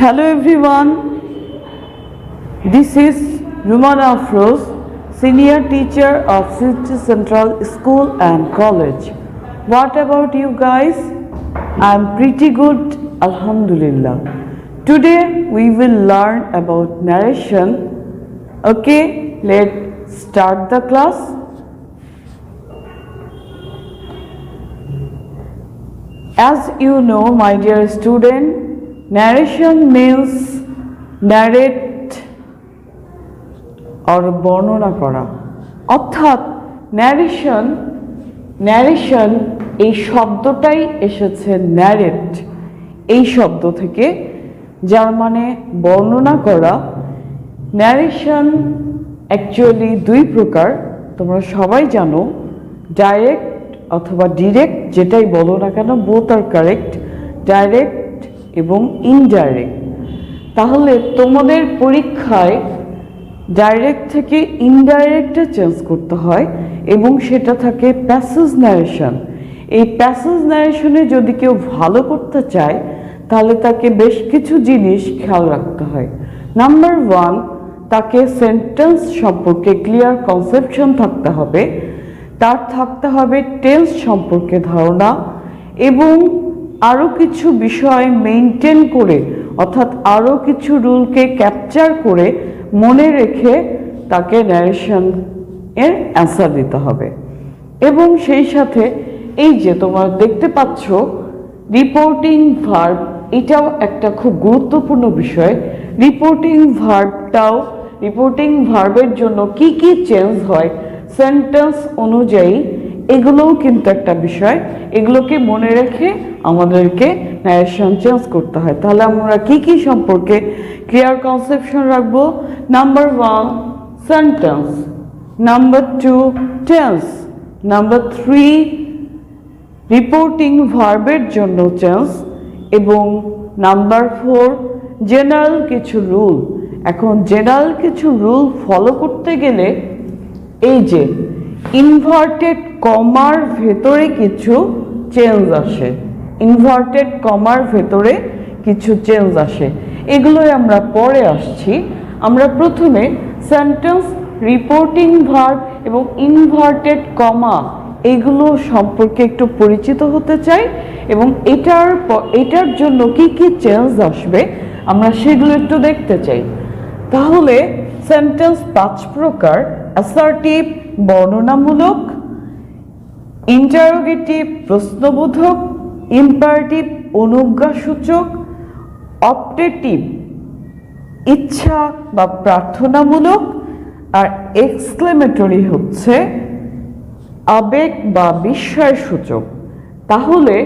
Hello everyone, this is Rumana Afroz, Senior Teacher of City Central School and College. What about you guys? I'm pretty good, Alhamdulillah. Today we will learn about narration. Okay, let's start the class. As you know, my dear student, narration means narrate or বর্ণনা করা অর্থাৎ narration এই শব্দটাই এসেছে narrate এই শব্দ থেকে যার মানে বর্ণনা করা। narration অ্যাকচুয়ালি দুই প্রকার, তোমরা সবাই জানো, ডাইরেক্ট অথবা ডিরেক্ট, যেটাই বলো না কেন বোথ আর কারেক্ট, ডাইরেক্ট এবং ইনডাইরেক্ট। তাহলে তোমাদের পরীক্ষায় ডাইরেক্ট থেকে ইনডাইরেক্টে চেঞ্জ করতে হয় এবং সেটা থাকে প্যাসেজ ন্যারেশন। এই প্যাসেজ ন্যারেশনে যদি কেউ ভালো করতে চায় তাহলে তাকে বেশ কিছু জিনিস খেয়াল রাখতে হয়। নাম্বার 1, তাকে সেন্টেন্স সম্পর্কে ক্লিয়ার কনসেপশন থাকতে হবে, তার থাকতে হবে টেন্স সম্পর্কে ধারণা এবং আরও কিছু বিষয় মেনটেন করে অর্থাৎ আরও কিছু রুলকে ক্যাপচার করে মনে রেখে তাকে ন্যারেশন এর অ্যান্সার দিতে হবে। এবং সেই সাথে এই যে তোমরা দেখতে পাচ্ছ রিপোর্টিং ভার্ব, এটাও একটা খুব গুরুত্বপূর্ণ বিষয়। রিপোর্টিং ভার্বের জন্য কি কি চেঞ্জ হয় সেন্টেন্স অনুযায়ী, এগুলোও কিন্তু একটা বিষয়। এগুলোকে মনে রেখে আমাদেরকে ন্যারেশন চেঞ্জ করতে হয়। তাহলে আমরা কি কি সম্পর্কে ক্লিয়ার কনসেপশন রাখবো? Number 1 sentence, number 2 tense, number 3 reporting ভার্বের জন্য চেঞ্জ এবং নাম্বার 4 জেনারেল কিছু রুল। এখন জেনারেল কিছু রুল ফলো করতে গেলে এই যে ইনভার্টেড কমার ভেতরে কিছু চেঞ্জ আসে, ইনভার্টেড কমার ভেতরে কিছু চেঞ্জ আসে, এগুলোই আমরা পরে আসছি। আমরা প্রথমে সেন্টেন্স, রিপোর্টিং ভার্ব এবং ইনভার্টেড কমা এগুলো সম্পর্কে একটু পরিচিত হতে চাই এবং এটার জন্য কি কি চেঞ্জ আসবে আমরা সেগুলো একটু দেখতে চাই। তাহলে সেন্টেন্স 5 প্রকার: অ্যাসার্টিভ বর্ণনামূলক, ইন্টারোগেটিভ প্রশ্নবোধক, ইম্পারেটিভ অনুজ্ঞাসূচক, অপটেটিভ ইচ্ছা বা প্রার্থনামূলক, আর এক্সক্লেমেটরি হচ্ছে আবেগ বা বিস্ময়সূচক। তাহলে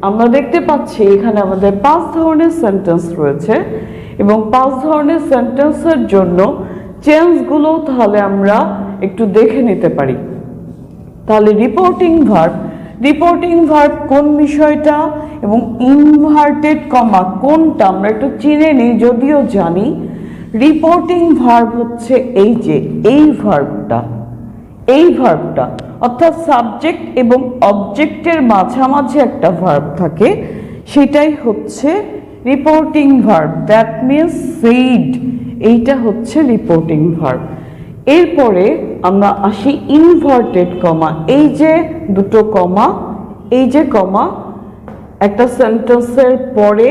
আমরা দেখতে পাচ্ছি এখানে আমাদের 5 ধরনের সেন্টেন্স রয়েছে এবং 5 ধরনের সেন্টেন্সের জন্য চেঞ্জগুলো তাহলে আমরা একটু দেখে নিতে পারি। তাহলে রিপোর্টিং ভার্ব কোন বিষয়টা এবং ইনভার্টেড কমা কোনটা আমরা একটু চিনে নিই, যদিও জানি। রিপোর্টিং ভার্ব হচ্ছে এই যে এই ভার্বটা অর্থাৎ সাবজেক্ট এবং অবজেক্টের মাঝামাঝি একটা ভার্ব থাকে, সেটাই হচ্ছে reporting verb. That means said, এইটা হচ্ছে রিপোর্টিং ভার্ব। এরপরে আমরা আসি ইনভার্টেড কমা। এই যে দুটো কমা, এই যে কমা একটা সেন্টেন্সের পরে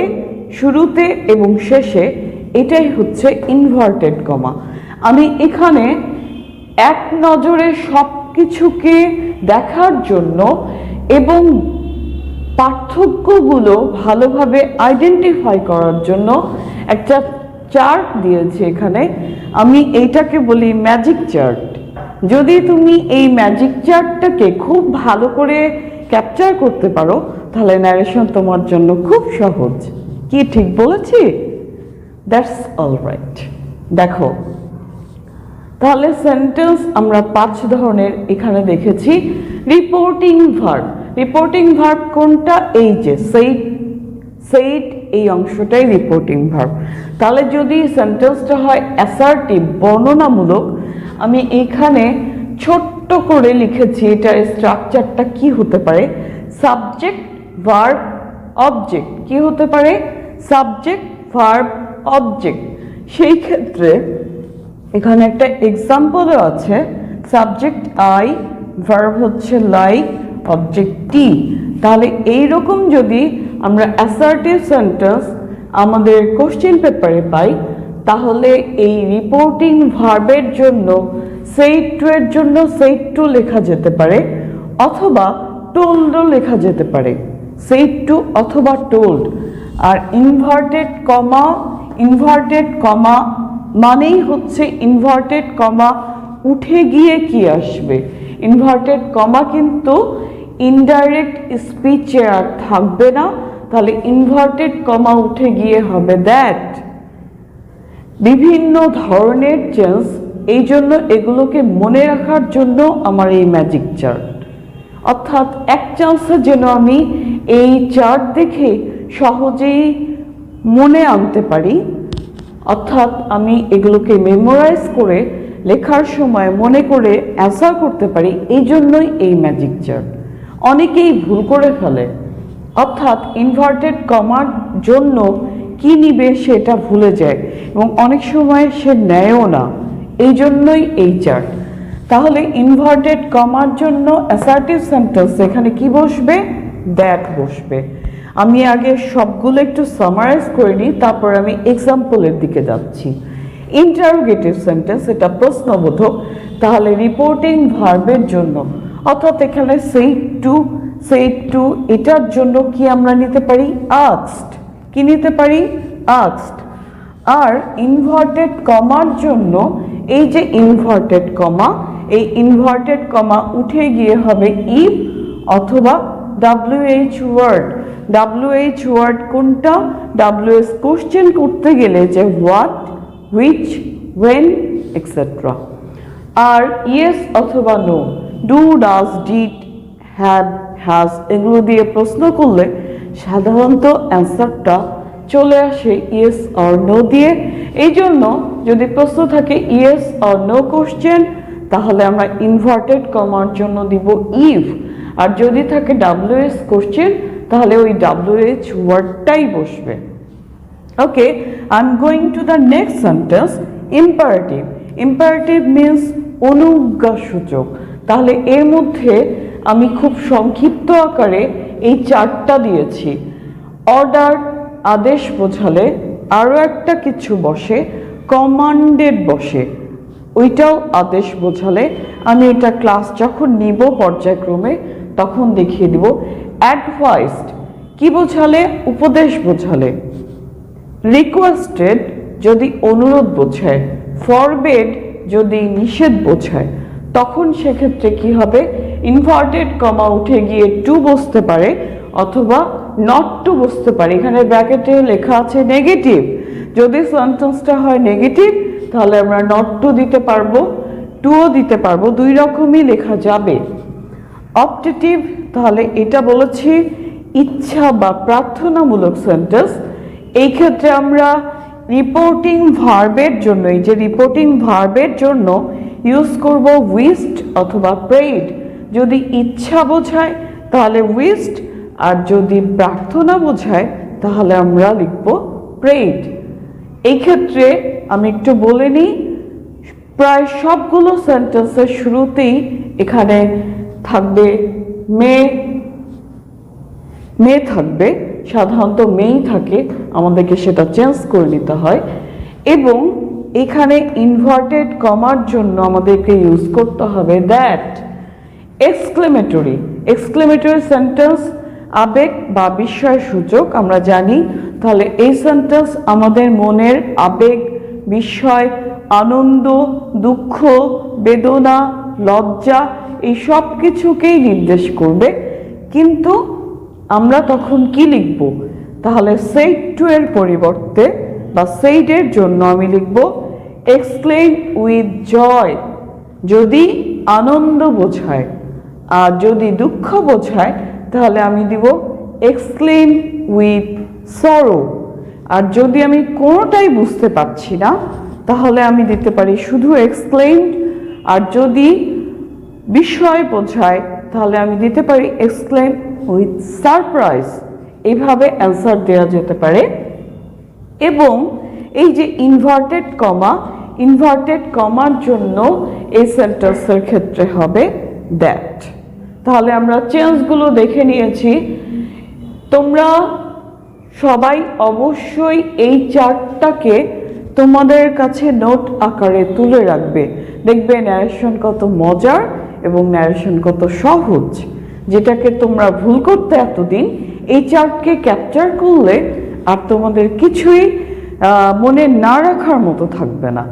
শুরুতে এবং শেষে, এটাই হচ্ছে ইনভার্টেড কমা। আমি এখানে এক নজরে সব কিছুকে দেখার জন্য এবং পার্থক্যগুলো ভালোভাবে আইডেন্টিফাই করার জন্য একটা চার্ট দিয়েছি এখানে। আমি এইটাকে বলি ম্যাজিক চার্ট। যদি তুমি এই ম্যাজিক চার্টটাকে খুব ভালো করে ক্যাপচার করতে পারো তাহলে ন্যারেশন তোমার জন্য খুব সহজ। কি ঠিক বলেছি? That's alright. দেখো তাহলে সেন্টেন্স আমরা 5 ধরনের এখানে দেখেছি। রিপোর্টিং ভার্ব কোনটা? এই যে সেইড, এই অংশটাই রিপোর্টিং ভার্ব। তাহলে যদি সেন্টেন্সটা হয় অ্যাসার্টিভ বর্ণনামূলক, আমি এখানে ছোট্ট করে লিখেছি এটার স্ট্রাকচারটা কি হতে পারে। Subject, verb, object. কি হতে পারে? সাবজেক্ট, ভার্ব, অবজেক্ট, সেই ক্ষেত্রে এখানে একটা এক্সাম্পলও আছে, সাবজেক্ট আই, ভার্ব হচ্ছে লাইক, অবজেক্ট টি। তাহলে এইরকম যদি আমরা অ্যাসার্টিভ সেন্টেন্স আমাদের কোশ্চেন পেপারে পাই, তাহলে এই রিপোর্টিং ভার্বের জন্য সেইড টু এর জন্য সেইড টু লেখা যেতে পারে, অথবা টোল্ডও লেখা যেতে পারে, সেইড টু অথবা টোল্ড। আর ইনভার্টেড কমা মানেই হচ্ছে ইনভার্টেড কমা উঠে গিয়ে কি আসবে। ইনভার্টেড কমা কিন্তু ইনডাইরেক্ট স্পিচে আর থাকবে না, তাহলে ইনভার্টেড কমা উঠে গিয়ে হবে দ্যাট। বিভিন্ন ধরনের চেঞ্জ, এই জন্য এগুলোকে মনে রাখার জন্য আমার এই ম্যাজিক চার্ট, অর্থাৎ এক চান্সে যেন আমি এই চার্ট দেখে সহজেই মনে আনতে পারি, অর্থাৎ আমি এগুলোকে মেমোরাইজ করে লেখার সময় মনে করে অ্যান্সার করতে পারি, এই জন্যই এই ম্যাজিক চার্ট। অনেকেই ভুল করে ফেলে, অর্থাৎ ইনভার্টেড কমার জন্য কি নিবে সেটা ভুলে যায় এবং অনেক সময় সে নেয়ও না, এই জন্যই এই চার্ট। তাহলে ইনভার্টেড কমার জন্য অ্যাসার্টিভ সেন্টেন্স এখানে কি বসবে? দ্যাট বসবে। আমি আগে সবগুলো একটু সামারাইজ করে নিই, তারপর আমি এক্সাম্পলের দিকে যাচ্ছি। ইন্টারোগেটিভ সেন্টেন্স, এটা প্রশ্নবোধক, তাহলে রিপোর্টিং ভার্বের জন্য, অর্থাৎ এখানে সেইড টু এটার জন্য কি আমরা নিতে পারি? আস্কড। কি নিতে পারি? আস্কড। আর ইনভার্টেড কমার জন্য এই যে ইনভার্টেড কমা, এই ইনভার্টেড কমা উঠে গিয়ে হবে ইফ অথবা WH ওয়ার্ড। WH ওয়ার্ড কোনটা? WH কোশ্চেন করতে গেলে যে হোয়াট, হুইচ, ওয়েন এক্সেট্রা। আর ইয়েস অথবা no, do, does, did, had, has, এগুলো দিয়ে প্রশ্ন করলে সাধারণত অ্যান্সারটা চলে আসে ইয়েস অর নো দিয়ে। এই জন্য যদি প্রশ্ন থাকে ইয়েস অর নো কোশ্চেন, তাহলে আমরা ইনভার্টেড কমার জন্য দিব ইফ। আর যদি থাকে WH কোশ্চেন, তাহলে ওই WH ওয়ার্ডটাই বসবে। Okay, I am going to the next sentence, imperative. Imperative means অনুজ্ঞাসূচক। তাহলে এর মধ্যে আমি খুব সংক্ষিপ্ত আকারে এই চারটা দিয়েছি। অর্ডার, আদেশ বোঝালে আরও একটা কিছু বসে, কমান্ডেড বসে, ওইটাও আদেশ বোঝালে। আমি এটা ক্লাস যখন নিব পর্যায়ক্রমে তখন দেখিয়ে দিব। অ্যাডভাইসড কি বোঝালে? উপদেশ বোঝালে। রিকোয়েস্টেড যদি অনুরোধ বোঝায়, ফরবেড যদি নিষেধ বোঝায়, তখন সেক্ষেত্রে কি হবে? ইনভার্টেড কমা উঠে গিয়ে টু বসতে পারে অথবা নট টু বসতে পারে। এখানে ব্র্যাকেটে লেখা আছে নেগেটিভ, যদি সেন্টেন্সটা হয় নেগেটিভ তাহলে আমরা নট টু দিতে পারবো, টুও দিতে পারবো, দুই রকমই লেখা যাবে। অপটেটিভ, তাহলে এটা বলেছি ইচ্ছা বা প্রার্থনামূলক সেন্টেন্স। এই ক্ষেত্রে আমরা রিপোর্টিং ভার্বের জন্য, এই যে রিপোর্টিং ভার্বের জন্য ইউজ করব উইশড অথবা প্রেইড। যদি ইচ্ছা বোঝায় তাহলে উইশড, আর যদি প্রার্থনা বোঝায় তাহলে আমরা লিখব প্রেইড। এই ক্ষেত্রে আমি একটু বলে নিই, প্রায় সবগুলো সেন্টেন্সের শুরুতেই এখানে থাকবে মে থাকবে, সাধারণত মেই থাকে, আমাদেরকে সেটা চেঞ্জ করে নিতে হয়। এবং এখানে ইনভার্টেড কমার জন্য আমাদেরকে ইউজ করতে হবে দ্যাট। এক্সক্লেমেটরি সেন্টেন্স আবেগ বা বিস্ময় সূচক আমরা জানি, তাহলে এই সেন্টেন্স আমাদের মনের আবেগ, বিস্ময়, আনন্দ, দুঃখ, বেদনা, লজ্জা এই সব কিছুকেই নির্দেশ করবে। কিন্তু আমরা তখন কি লিখব? তাহলে সেইড টু এর পরিবর্তে বা সেইডের জন্য আমি লিখব এক্সক্লেম উইথ জয়, যদি আনন্দ বোঝায়। আর যদি দুঃখ বোঝায় তাহলে আমি দিব এক্সক্লেম উইথ সরো। আর যদি আমি কোনোটাই বুঝতে পারছি না তাহলে আমি দিতে পারি শুধু এক্সক্লেম। আর যদি বিস্ময় বোঝায় তাহলে আমি দিতে পারি এক্সক্লেম উইথ সারপ্রাইজ। এইভাবে অ্যান্সার দেওয়া যেতে পারে। এবং এই যে ইনভার্টেড কমার জন্য এই সেন্টেন্সের ক্ষেত্রে হবে দ্যাট। তাহলে আমরা চেঞ্জগুলো দেখে নিয়েছি। তোমরা সবাই অবশ্যই এই চার্টটাকে তোমাদের কাছে নোট আকারে তুলে রাখবে। দেখবে ন্যারেশন কত মজার এবং ন্যারেশন কত সহজ, যেটাকে তোমরা ভুল করতে এতদিন এই চার্টকে ক্যাপচার করলে আর তোমাদের কিছুই মনে না রাখার মতো থাকবে না।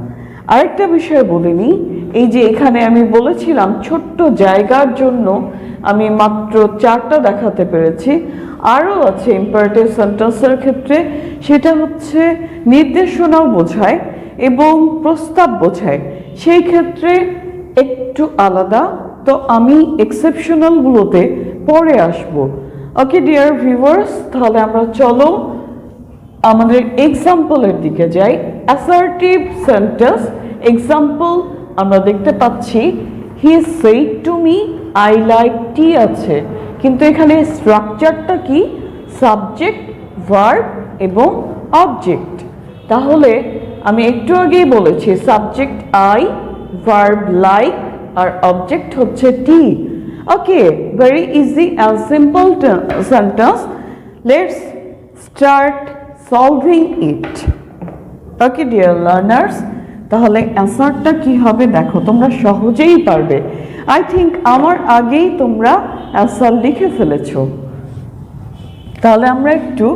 আরেকটা বিষয় বলিনি, এই যে এখানে আমি বলেছিলাম ছোট্ট জায়গার জন্য আমি মাত্র 4টা দেখাতে পেরেছি, আরও আছে ইম্পারেটিভ সেন্টেন্সের ক্ষেত্রে। সেটা হচ্ছে নির্দেশনাও বোঝায় এবং প্রস্তাব বোঝায়, সেই ক্ষেত্রে একটু আলাদা। তো আমি এক্সেপশনালগুলোতে পরে আসবো। ওকে ডিয়ার ভিউয়ার্স, তাহলে আমরা চলো আমাদের এক্সাম্পলের দিকে যাই। অ্যাসার্টিভ সেন্টেন্স এক্সাম্পল আমরা দেখতে পাচ্ছি, he said to me I like tea আছে, কিন্তু এখানে স্ট্রাকচারটা কি? সাবজেক্ট, ভার্ব এবং অবজেক্ট। তাহলে আমি একটু আগেই বলেছি সাবজেক্ট আই, ভার্ব লাইক আর অবজেক্ট হচ্ছে tea. Okay, very easy and simple sentence. Let's start solving it. Okay dear learners, তাহলে অ্যান্সারটা কি হবে দেখো, তোমরা সহজেই পারবে। আই থিঙ্ক আমার আগেই তোমরা অ্যান্সার লিখে ফেলেছো। তাহলে আমরা একটু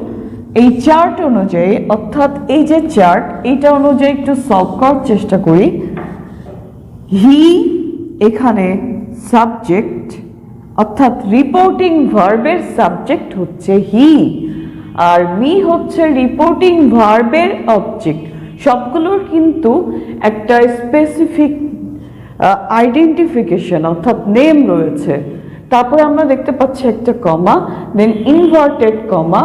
এই চার্ট অনুযায়ী, অর্থাৎ এই যে চার্ট, এইটা অনুযায়ী একটু সলভ করার চেষ্টা করি। হি এখানে সাবজেক্ট, অর্থাৎ রিপোর্টিং ভার্বের সাবজেক্ট হচ্ছে হি, আর মি হচ্ছে রিপোর্টিং ভার্বের অবজেক্ট। সবগুলোর কিন্তু একটা স্পেসিফিক আইডেন্টিফিকেশন অর্থাৎ নেম রয়েছে। তারপরে আমরা দেখতে পাচ্ছি একটা কমা, দেন ইনভার্টেড কমা,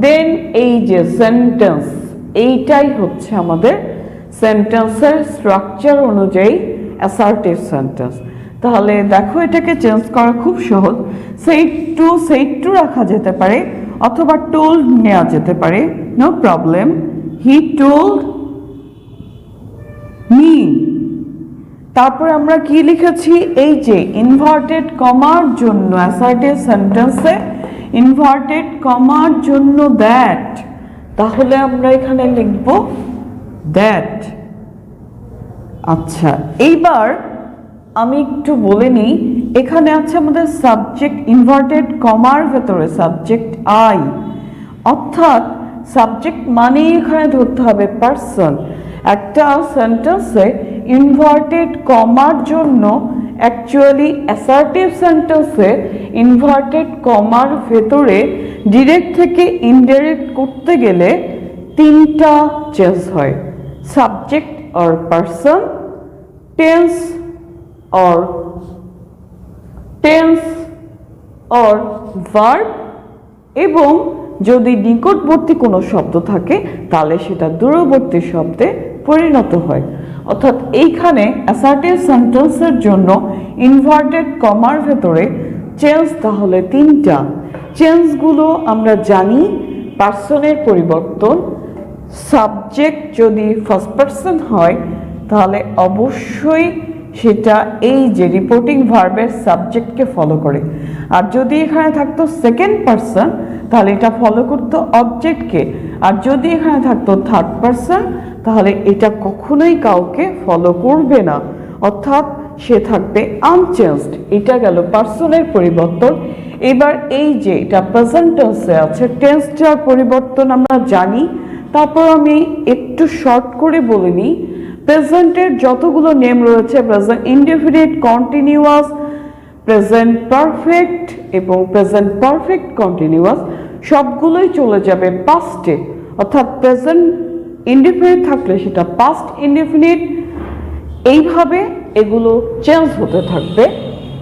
দেন এই যে সেন্টেন্স, এইটাই হচ্ছে আমাদের সেন্টেন্সের স্ট্রাকচার অনুযায়ী অ্যাসার্টিভ সেন্টেন্স। তাহলে দেখো এটাকে চেঞ্জ করা খুব সহজ। সেইড টু রাখা যেতে পারে অথবা টোল্ড নেওয়া যেতে পারে, no problem. He told me. তারপরে আমরা কি লিখেছি? এই যে ইনভার্টেড কমার জন্য অ্যাসার্টিভ সেন্টেন্সে ইনভার্টেড কমার জন্য দ্যাট, তাহলে আমরা এখানে লিখব দ্যাট। আচ্ছা, এইবার আমি একটু বলে নিই, এখানে আছে আমাদের সাবজেক্ট ইনভার্টেড কমার ভেতরে সাবজেক্ট আই, অর্থাৎ সাবজেক্ট মানেই এখানে ধরতে হবে পার্সন। একটা সেন্টেন্সে ইনভার্টেড কমার জন্য অ্যাকচুয়ালি অ্যাসার্টিভ সেন্টেন্সে ইনভার্টেড কমার ভেতরে ডিরেক্ট থেকে ইনডাইরেক্ট করতে গেলে 3টা চেঞ্জ হয়, subject or person, tense or verb, এবং যদি নিকটবর্তী কোনো শব্দ থাকে তাহলে সেটা দূরবর্তী শব্দে পরিণত হয়। অর্থাৎ এইখানে অ্যাসার্টিভ সেন্টেন্সের জন্য ইনভার্টেড কমার ভেতরে চেঞ্জ তাহলে 3টা। চেঞ্জগুলো আমরা জানি, পার্সনের পরিবর্তন, সাবজেক্ট যদি ফার্স্ট পার্সন হয় তাহলে অবশ্যই সেটা এই যে রিপোর্টিং ভার্বের সাবজেক্টকে ফলো করে, আর যদি এখানে থাকতো সেকেন্ড পার্সন তাহলে এটা ফলো করতো অবজেক্টকে, আর যদি এখানে থাকতো থার্ড পার্সন তাহলে এটা কখনোই কাউকে ফলো করবে না, অর্থাৎ সে থাকবে আনচেঞ্জড। এটা গেল পার্সনের পরিবর্তন। এবার এই যে এটা প্রেজেন্ট টেন্সে আছে, টেন্সটার পরিবর্তন আমরা জানি। তারপর আমি একটু শর্ট করে বলে নিই, প্রেজেন্টের যতগুলো নেম রয়েছে, present indefinite, continuous, present perfect এবং প্রেজেন্ট পারফেক্ট কন্টিনিউয়াস, সবগুলোই চলে যাবে পাস্টে। অর্থাৎ প্রেজেন্ট ইনডেফিনিট থাকলে সেটা পাস্ট ইনডেফিনিট, এইভাবে এগুলো চেঞ্জ হতে থাকবে।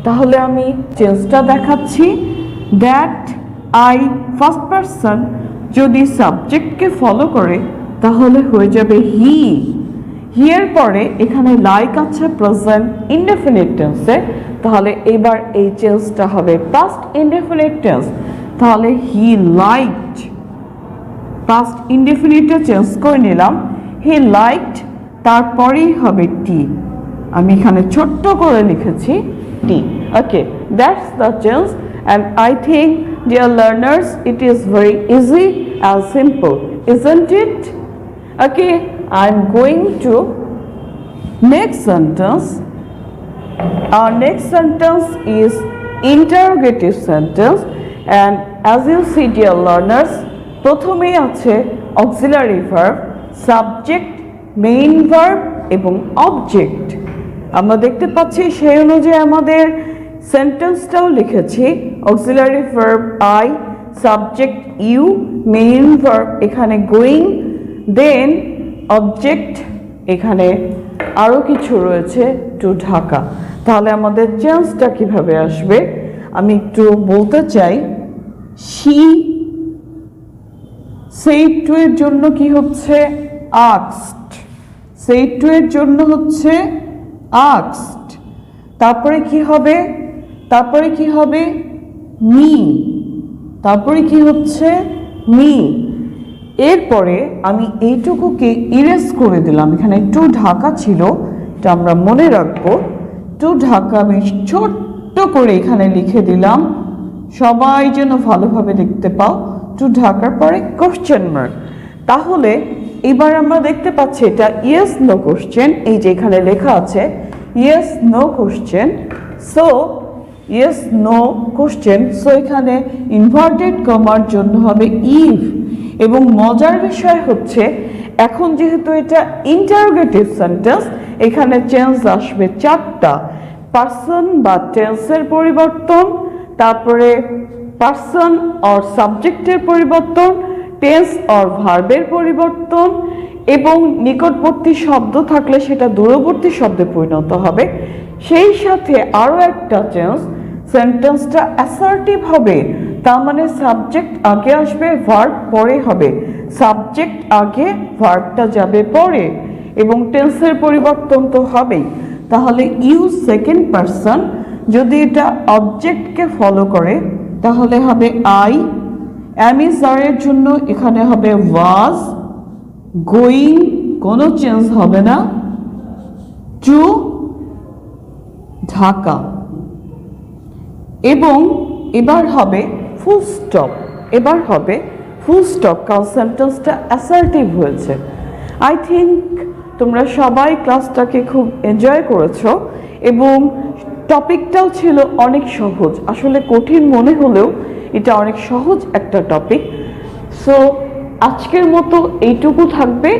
তাহলে আমি চেঞ্জটা দেখাচ্ছি। দ্যাট আই ফার্স্ট পারসন যদি সাবজেক্টকে ফলো করে তাহলে হয়ে যাবে হি। হিয়ের পরে এখানে লাইক আছে প্রেজেন্ট ইনডেফিনিট টেন্সে, তাহলে এবার এই চেঞ্জটা হবে পাস্ট ইনডেফিনিট টেন্স। তাহলে হি লাইকড, পাস্ট ইনডেফিনিটে চেঞ্জ করে নিলাম। হি লাইকড, তারপরেই হবে টি। আমি এখানে ছোট্ট করে লিখেছি tea. Okay, that's the change and I think dear learners it is very easy and simple, isn't it? Okay, I am going to next sentence. Our next sentence is interrogative sentence, and as you see dear learners, প্রথমেই আছে auxiliary verb, subject, main verb এবং object। আমরা দেখতে পাচ্ছি সেই অনুযায়ী আমাদের সেন্টেন্সটাও লিখেছি। auxiliary verb I, subject you, main verb এখানে going, then object এখানে আরও কিছু রয়েছে টু ঢাকা। তাহলে আমাদের চেঞ্জটা কিভাবে আসবে আমি একটু বলতে চাই। শি said to এর জন্য কি হচ্ছে asked, said to এর জন্য হচ্ছে asked, তারপরে কি হবে, তারপরে কি হবে মি, তারপরে কি হচ্ছে মি। এরপরে আমি এইটুকুকে ইরেজ করে দিলাম, এখানে টু ঢাকা ছিল, এটা আমরা মনে রাখবো। টু ঢাকা আমি ছোট্ট করে এখানে লিখে দিলাম, সবাই যেন ভালোভাবে দেখতে পাও। টু ঢাকার পরে কোশ্চেন মার্ক। তাহলে এবার আমরা দেখতে পাচ্ছি এটা ইয়েস নো কোশ্চেন, এই যে এখানে লেখা আছে yes no question. So yes no question, so এখানে ইনভার্টেড কমার জন্য হবে ইফ। এবং মজার বিষয় হচ্ছে এখন যেহেতু এটা ইন্টারোগেটিভ সেন্টেন্স, এখানে চেঞ্জ আসবে চারটা। পার্সন বা টেন্সের পরিবর্তন, তারপরে পার্সন অর সাবজেক্টের পরিবর্তন, টেন্স অর ভার্বের পরিবর্তন, এবং নিকটবর্তী শব্দ থাকলে সেটা দূরবর্তী শব্দে পরিণত হবে। সেই সাথে আরও একটা চেঞ্জ, সেন্টেন্সটা অ্যাসার্টিভ হবে। তার মানে সাবজেক্ট আগে আসবে, ভার্ব পরে হবে। সাবজেক্ট আগে, ভার্বটা যাবে পরে, এবং টেন্সের পরিবর্তন তো হবেই। তাহলে ইউ সেকেন্ড পারসন, যদি এটা অবজেক্টকে ফলো করে তাহলে হবে আই। অ্যামিজারের জন্য এখানে হবে ওয়াজ, গোয়িং কোনো চেঞ্জ হবে না, টু ঢাকা। এবং এবার হবে ফুল স্টপ, এবার হবে ফুল স্টপ, কারণ সেন্টেন্সটা অ্যাসার্টিভ হয়েছে। আই থিঙ্ক তোমরা সবাই ক্লাসটাকে খুব এনজয় করেছো, এবং টপিকটাও ছিল অনেক সহজ। আসলে কঠিন মনে হলেও এটা অনেক সহজ একটা টপিক। সো আজকের মতো এইটুকু থাকবে।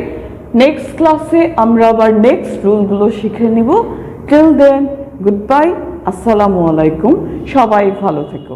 নেক্সট ক্লাসে আমরা আবার নেক্সট রুলগুলো শিখে নিব। টিল দেন গুড বাই, আসসালামু আলাইকুম, সবাই ভালো থেকো।